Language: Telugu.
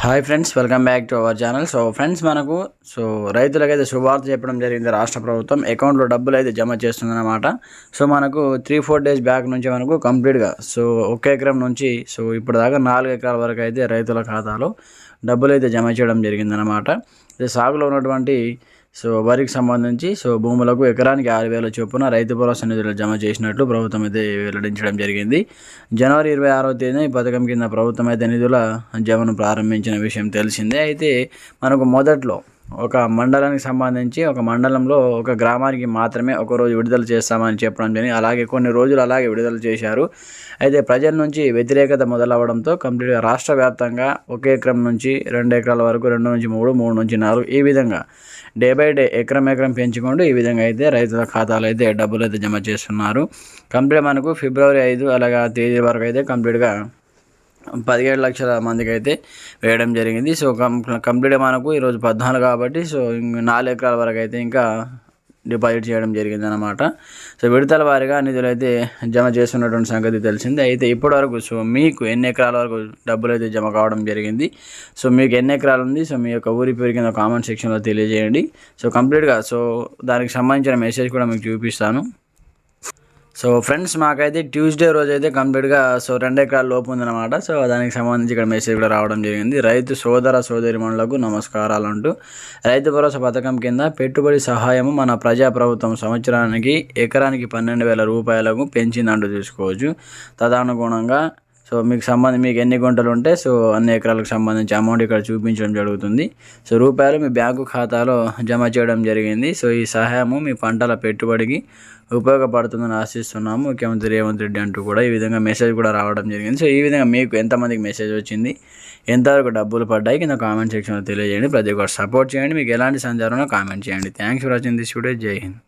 Hi friends, welcome back to our channel. Friends, మనకు రైతులకైతే శుభవార్త చెప్పడం జరిగింది. రాష్ట్ర ప్రభుత్వం అకౌంట్లో డబ్బులు అయితే జమ చేస్తుందన్నమాట. మనకు 3-4 డేస్ బ్యాక్ నుంచి మనకు కంప్లీట్గా ఒక ఎకరం నుంచి ఇప్పుడు దాకా 4 ఎకరాల వరకు అయితే రైతుల ఖాతాలో డబ్బులు అయితే జమ చేయడం జరిగిందన్నమాట. సాగులో ఉన్నటువంటి వరికి సంబంధించి భూములకు ఎకరానికి 6,000 చొప్పున రైతు భరోసా నిధులు జమ చేసినట్లు ప్రభుత్వం అయితే వెల్లడించడం జరిగింది. జనవరి 26వ తేదీన ఈ పథకం కింద ప్రభుత్వం అయితే నిధుల జమను ప్రారంభించిన విషయం తెలిసిందే. అయితే మనకు మొదట్లో ఒక మండలానికి సంబంధించి ఒక మండలంలో ఒక గ్రామానికి మాత్రమే ఒకరోజు విడుదల చేస్తామని చెప్పడం జరిగింది. అలాగే కొన్ని రోజులు అలాగే విడుదల చేశారు. అయితే ప్రజల నుంచి వ్యతిరేకత మొదలవడంతో కంప్లీట్గా రాష్ట్ర వ్యాప్తంగా 1 ఎకరం నుంచి 2 ఎకరాల వరకు 2 నుంచి 3, 3 నుంచి 4 ఈ విధంగా డే బై డే ఎకరం పెంచుకుంటూ ఈ విధంగా అయితే రైతుల ఖాతాలో అయితే డబ్బులు అయితే జమ చేస్తున్నారు. కంప్లీట్ మనకు ఫిబ్రవరి 5 అలాగా తేదీ వరకు అయితే కంప్లీట్గా 17 లక్షల మందికి అయితే వేయడం జరిగింది. కంప్లీట్గా మనకు ఈరోజు 14 కాబట్టి 4 ఎకరాల వరకు అయితే ఇంకా డిపాజిట్ చేయడం జరిగింది అన్నమాట. విడతల వారీగా నిధులు అయితే జమ చేస్తున్నటువంటి సంగతి తెలిసింది. అయితే ఇప్పటివరకు మీకు ఎన్ని ఎకరాల వరకు డబ్బులు అయితే జమ కావడం జరిగింది, మీకు ఎన్ని ఎకరాలు ఉంది, మీ యొక్క ఊరి పేరు కింద కామెంట్ సెక్షన్లో తెలియజేయండి. కంప్లీట్గా దానికి సంబంధించిన మెసేజ్ కూడా మీకు చూపిస్తాను. ఫ్రెండ్స్, మాకైతే ట్యూస్డే రోజు అయితే కంప్లీట్గా 2 ఎకరాల లోపు ఉందన్నమాట. దానికి సంబంధించి ఇక్కడ మెసేజ్ కూడా రావడం జరిగింది. రైతు సోదరిమణులకు నమస్కారాలు అంటూ రైతు భరోసా పథకం కింద పెట్టుబడి సహాయము మన ప్రజా ప్రభుత్వం సంవత్సరానికి ఎకరానికి 12,000 రూపాయలకు పెంచిందంటూ చూసుకోవచ్చు. తదనుగుణంగా మీకు ఎన్ని గుంటలు ఉంటే అన్ని ఎకరాలకు సంబంధించి అమౌంట్ ఇక్కడ చూపించడం జరుగుతుంది. రూపాయలు మీ బ్యాంకు ఖాతాలో జమ చేయడం జరిగింది. ఈ సహాయము మీ పంటల పెట్టుబడికి ఉపయోగపడుతుందని ఆశిస్తున్నాము, ముఖ్యమంత్రి రేవంత్ రెడ్డి అంటూ కూడా ఈ విధంగా మెసేజ్ కూడా రావడం జరిగింది. ఈ విధంగా మీకు ఎంతమందికి మెసేజ్ వచ్చింది, ఎంతవరకు డబ్బులు పడ్డాయి కింద కామెంట్ సెక్షన్లో తెలియజేయండి. ప్రతి ఒక్కరు సపోర్ట్ చేయండి. మీకు ఎలాంటి సందేహాలున్నా కామెంట్ చేయండి. Thanks for watching this video. జై హింద్.